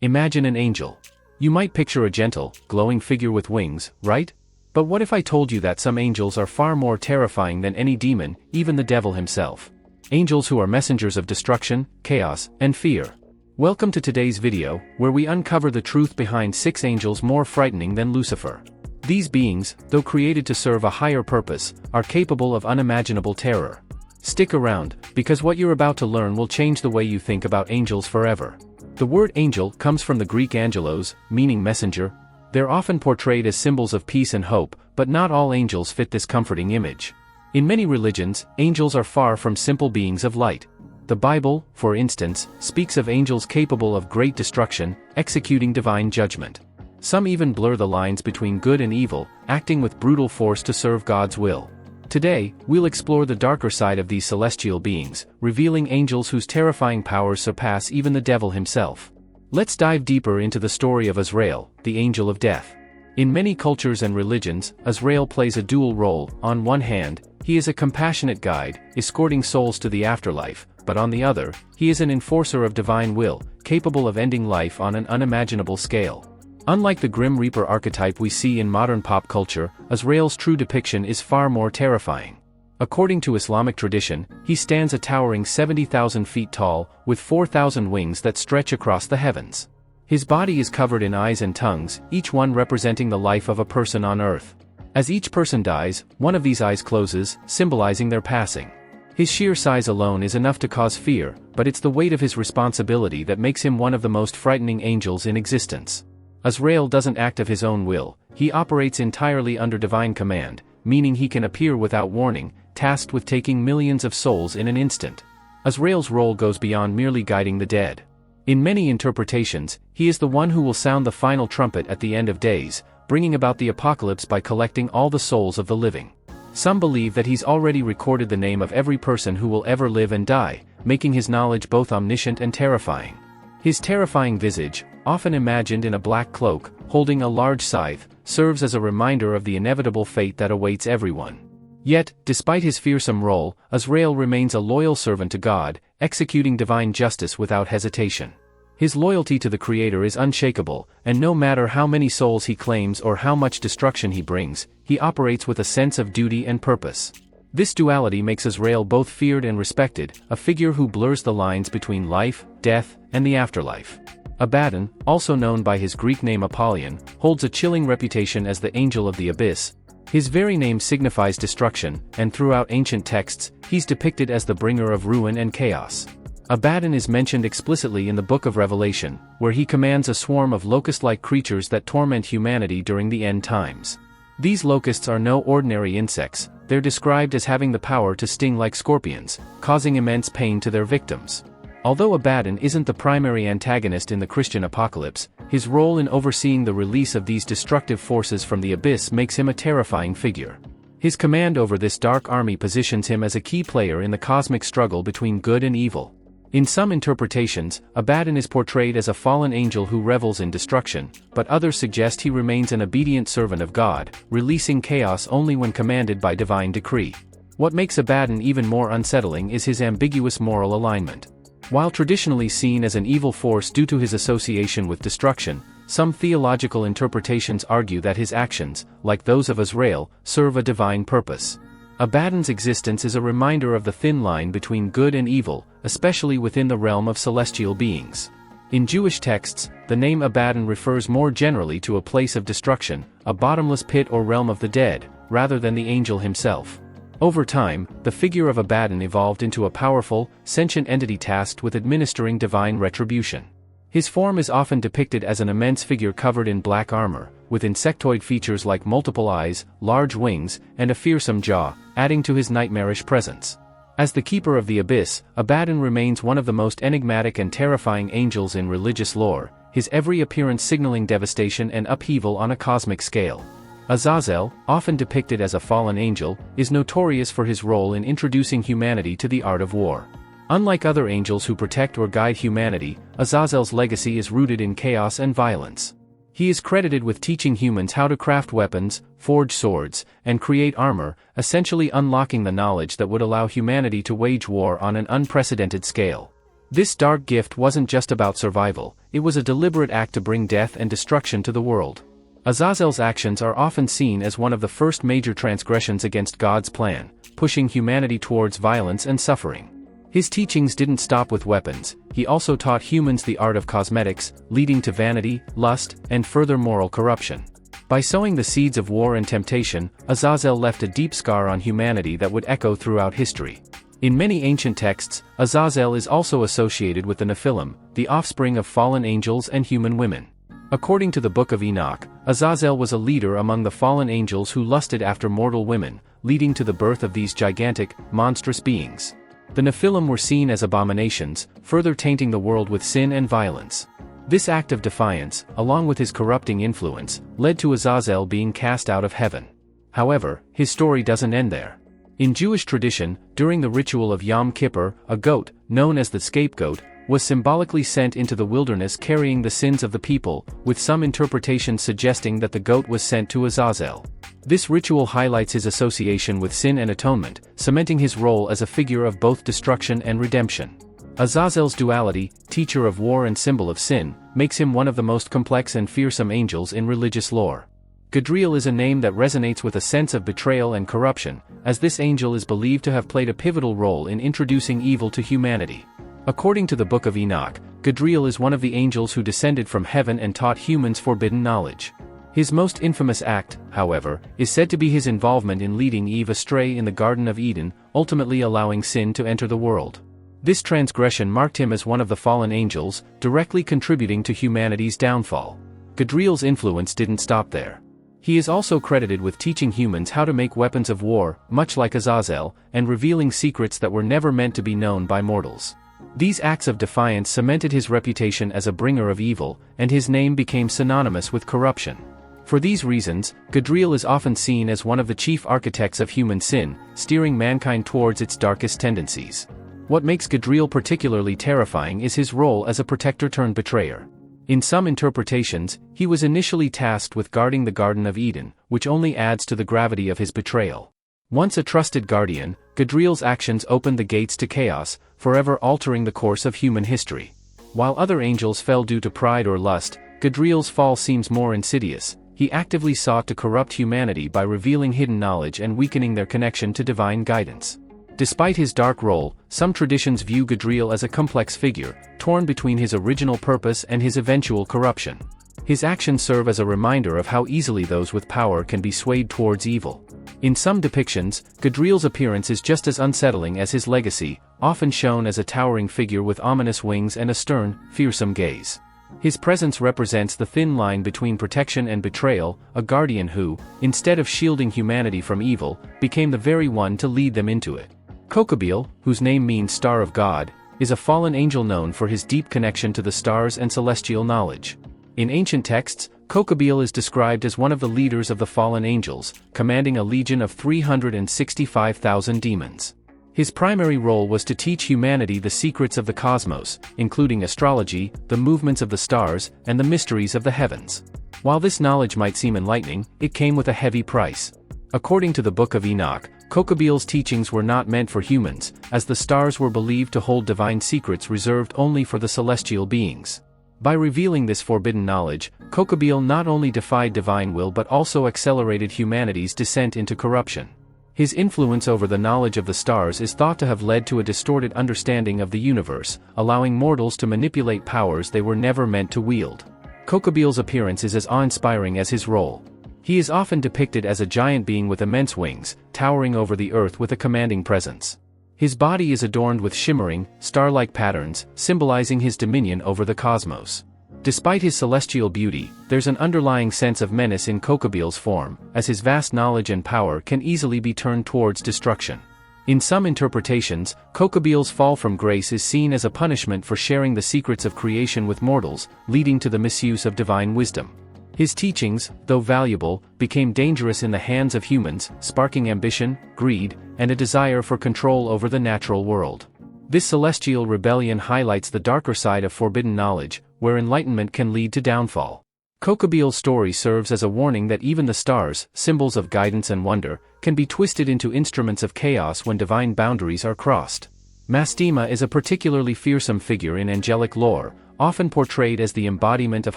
Imagine an angel. You might picture a gentle, glowing figure with wings, right? But what if I told you that some angels are far more terrifying than any demon, even the devil himself? Angels who are messengers of destruction, chaos, and fear. Welcome to today's video, where we uncover the truth behind 6 angels more frightening than Lucifer. These beings, though created to serve a higher purpose, are capable of unimaginable terror. Stick around, because what you're about to learn will change the way you think about angels forever. The word angel comes from the Greek angelos, meaning messenger. They're often portrayed as symbols of peace and hope, but not all angels fit this comforting image. In many religions, angels are far from simple beings of light. The Bible, for instance, speaks of angels capable of great destruction, executing divine judgment. Some even blur the lines between good and evil, acting with brutal force to serve God's will. Today, we'll explore the darker side of these celestial beings, revealing angels whose terrifying powers surpass even the devil himself. Let's dive deeper into the story of Asrael, the angel of death. In many cultures and religions, Asrael plays a dual role. On one hand, he is a compassionate guide, escorting souls to the afterlife, but on the other, he is an enforcer of divine will, capable of ending life on an unimaginable scale. Unlike the Grim Reaper archetype we see in modern pop culture, Asrael's true depiction is far more terrifying. According to Islamic tradition, he stands a towering 70,000 feet tall, with 4,000 wings that stretch across the heavens. His body is covered in eyes and tongues, each one representing the life of a person on earth. As each person dies, one of these eyes closes, symbolizing their passing. His sheer size alone is enough to cause fear, but it's the weight of his responsibility that makes him one of the most frightening angels in existence. Asrael doesn't act of his own will, he operates entirely under divine command, meaning he can appear without warning, tasked with taking millions of souls in an instant. Asrael's role goes beyond merely guiding the dead. In many interpretations, he is the one who will sound the final trumpet at the end of days, bringing about the apocalypse by collecting all the souls of the living. Some believe that he's already recorded the name of every person who will ever live and die, making his knowledge both omniscient and terrifying. His terrifying visage, often imagined in a black cloak, holding a large scythe, serves as a reminder of the inevitable fate that awaits everyone. Yet, despite his fearsome role, Asrael remains a loyal servant to God, executing divine justice without hesitation. His loyalty to the Creator is unshakable, and no matter how many souls he claims or how much destruction he brings, he operates with a sense of duty and purpose. This duality makes Asrael both feared and respected, a figure who blurs the lines between life, death, and the afterlife. Abaddon, also known by his Greek name Apollyon, holds a chilling reputation as the angel of the abyss. His very name signifies destruction, and throughout ancient texts, he's depicted as the bringer of ruin and chaos. Abaddon is mentioned explicitly in the Book of Revelation, where he commands a swarm of locust-like creatures that torment humanity during the end times. These locusts are no ordinary insects, they're described as having the power to sting like scorpions, causing immense pain to their victims. Although Abaddon isn't the primary antagonist in the Christian apocalypse, his role in overseeing the release of these destructive forces from the abyss makes him a terrifying figure. His command over this dark army positions him as a key player in the cosmic struggle between good and evil. In some interpretations, Abaddon is portrayed as a fallen angel who revels in destruction, but others suggest he remains an obedient servant of God, releasing chaos only when commanded by divine decree. What makes Abaddon even more unsettling is his ambiguous moral alignment. While traditionally seen as an evil force due to his association with destruction, some theological interpretations argue that his actions, like those of Asrael, serve a divine purpose. Abaddon's existence is a reminder of the thin line between good and evil, especially within the realm of celestial beings. In Jewish texts, the name Abaddon refers more generally to a place of destruction, a bottomless pit or realm of the dead, rather than the angel himself. Over time, the figure of Abaddon evolved into a powerful, sentient entity tasked with administering divine retribution. His form is often depicted as an immense figure covered in black armor, with insectoid features like multiple eyes, large wings, and a fearsome jaw, adding to his nightmarish presence. As the keeper of the abyss, Abaddon remains one of the most enigmatic and terrifying angels in religious lore, his every appearance signaling devastation and upheaval on a cosmic scale. Azazel, often depicted as a fallen angel, is notorious for his role in introducing humanity to the art of war. Unlike other angels who protect or guide humanity, Azazel's legacy is rooted in chaos and violence. He is credited with teaching humans how to craft weapons, forge swords, and create armor, essentially unlocking the knowledge that would allow humanity to wage war on an unprecedented scale. This dark gift wasn't just about survival, it was a deliberate act to bring death and destruction to the world. Azazel's actions are often seen as one of the first major transgressions against God's plan, pushing humanity towards violence and suffering. His teachings didn't stop with weapons, he also taught humans the art of cosmetics, leading to vanity, lust, and further moral corruption. By sowing the seeds of war and temptation, Azazel left a deep scar on humanity that would echo throughout history. In many ancient texts, Azazel is also associated with the Nephilim, the offspring of fallen angels and human women. According to the Book of Enoch, Azazel was a leader among the fallen angels who lusted after mortal women, leading to the birth of these gigantic, monstrous beings. The Nephilim were seen as abominations, further tainting the world with sin and violence. This act of defiance, along with his corrupting influence, led to Azazel being cast out of heaven. However, his story doesn't end there. In Jewish tradition, during the ritual of Yom Kippur, a goat, known as the scapegoat, was symbolically sent into the wilderness carrying the sins of the people, with some interpretations suggesting that the goat was sent to Azazel. This ritual highlights his association with sin and atonement, cementing his role as a figure of both destruction and redemption. Azazel's duality, teacher of war and symbol of sin, makes him one of the most complex and fearsome angels in religious lore. Gadriel is a name that resonates with a sense of betrayal and corruption, as this angel is believed to have played a pivotal role in introducing evil to humanity. According to the Book of Enoch, Gadriel is one of the angels who descended from heaven and taught humans forbidden knowledge. His most infamous act, however, is said to be his involvement in leading Eve astray in the Garden of Eden, ultimately allowing sin to enter the world. This transgression marked him as one of the fallen angels, directly contributing to humanity's downfall. Gadriel's influence didn't stop there. He is also credited with teaching humans how to make weapons of war, much like Azazel, and revealing secrets that were never meant to be known by mortals. These acts of defiance cemented his reputation as a bringer of evil, and his name became synonymous with corruption. For these reasons, Gadriel is often seen as one of the chief architects of human sin, steering mankind towards its darkest tendencies. What makes Gadriel particularly terrifying is his role as a protector-turned-betrayer. In some interpretations, he was initially tasked with guarding the Garden of Eden, which only adds to the gravity of his betrayal. Once a trusted guardian, Gadriel's actions opened the gates to chaos, forever altering the course of human history. While other angels fell due to pride or lust, Gadriel's fall seems more insidious. He actively sought to corrupt humanity by revealing hidden knowledge and weakening their connection to divine guidance. Despite his dark role, some traditions view Gadriel as a complex figure, torn between his original purpose and his eventual corruption. His actions serve as a reminder of how easily those with power can be swayed towards evil. In some depictions, Gadriel's appearance is just as unsettling as his legacy, often shown as a towering figure with ominous wings and a stern, fearsome gaze. His presence represents the thin line between protection and betrayal, a guardian who, instead of shielding humanity from evil, became the very one to lead them into it. Kokabeel, whose name means Star of God, is a fallen angel known for his deep connection to the stars and celestial knowledge. In ancient texts, Kokabeel is described as one of the leaders of the fallen angels, commanding a legion of 365,000 demons. His primary role was to teach humanity the secrets of the cosmos, including astrology, the movements of the stars, and the mysteries of the heavens. While this knowledge might seem enlightening, it came with a heavy price. According to the Book of Enoch, Kokabeel's teachings were not meant for humans, as the stars were believed to hold divine secrets reserved only for the celestial beings. By revealing this forbidden knowledge, Kokabeel not only defied divine will but also accelerated humanity's descent into corruption. His influence over the knowledge of the stars is thought to have led to a distorted understanding of the universe, allowing mortals to manipulate powers they were never meant to wield. Kokabeel's appearance is as awe-inspiring as his role. He is often depicted as a giant being with immense wings, towering over the earth with a commanding presence. His body is adorned with shimmering, star-like patterns, symbolizing his dominion over the cosmos. Despite his celestial beauty, there's an underlying sense of menace in Kokabeel's form, as his vast knowledge and power can easily be turned towards destruction. In some interpretations, Kokabeel's fall from grace is seen as a punishment for sharing the secrets of creation with mortals, leading to the misuse of divine wisdom. His teachings, though valuable, became dangerous in the hands of humans, sparking ambition, greed, and a desire for control over the natural world. This celestial rebellion highlights the darker side of forbidden knowledge, where enlightenment can lead to downfall. Kokabeel's story serves as a warning that even the stars, symbols of guidance and wonder, can be twisted into instruments of chaos when divine boundaries are crossed. Mastema is a particularly fearsome figure in angelic lore, often portrayed as the embodiment of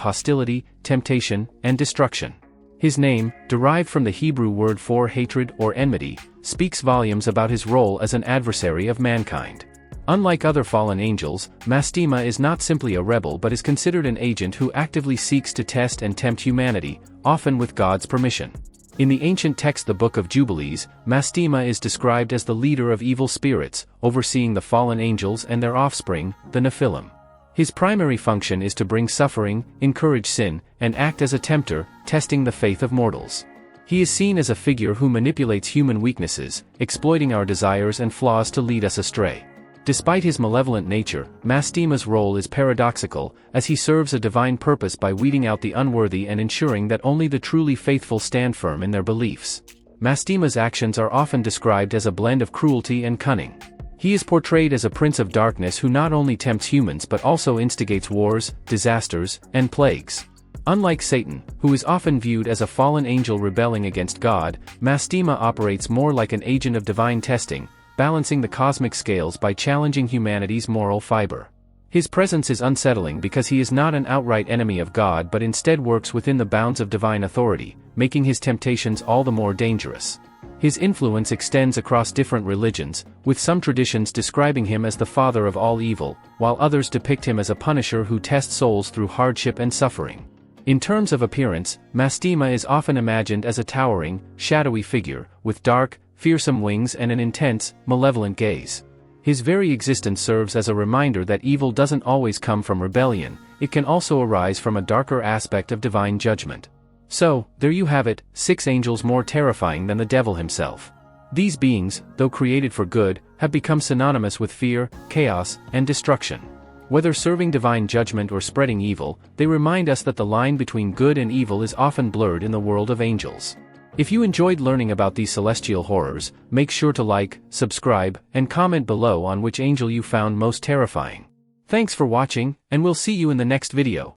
hostility, temptation, and destruction. His name, derived from the Hebrew word for hatred or enmity, speaks volumes about his role as an adversary of mankind. Unlike other fallen angels, Mastema is not simply a rebel but is considered an agent who actively seeks to test and tempt humanity, often with God's permission. In the ancient text the Book of Jubilees, Mastema is described as the leader of evil spirits, overseeing the fallen angels and their offspring, the Nephilim. His primary function is to bring suffering, encourage sin, and act as a tempter, testing the faith of mortals. He is seen as a figure who manipulates human weaknesses, exploiting our desires and flaws to lead us astray. Despite his malevolent nature, Mastema's role is paradoxical, as he serves a divine purpose by weeding out the unworthy and ensuring that only the truly faithful stand firm in their beliefs. Mastema's actions are often described as a blend of cruelty and cunning. He is portrayed as a prince of darkness who not only tempts humans but also instigates wars, disasters, and plagues. Unlike Satan, who is often viewed as a fallen angel rebelling against God, Mastema operates more like an agent of divine testing, balancing the cosmic scales by challenging humanity's moral fiber. His presence is unsettling because he is not an outright enemy of God but instead works within the bounds of divine authority, making his temptations all the more dangerous. His influence extends across different religions, with some traditions describing him as the father of all evil, while others depict him as a punisher who tests souls through hardship and suffering. In terms of appearance, Mastema is often imagined as a towering, shadowy figure, with dark, fearsome wings and an intense, malevolent gaze. His very existence serves as a reminder that evil doesn't always come from rebellion, it can also arise from a darker aspect of divine judgment. So, there you have it, 6 angels more terrifying than the devil himself. These beings, though created for good, have become synonymous with fear, chaos, and destruction. Whether serving divine judgment or spreading evil, they remind us that the line between good and evil is often blurred in the world of angels. If you enjoyed learning about these celestial horrors, make sure to like, subscribe, and comment below on which angel you found most terrifying. Thanks for watching, and we'll see you in the next video.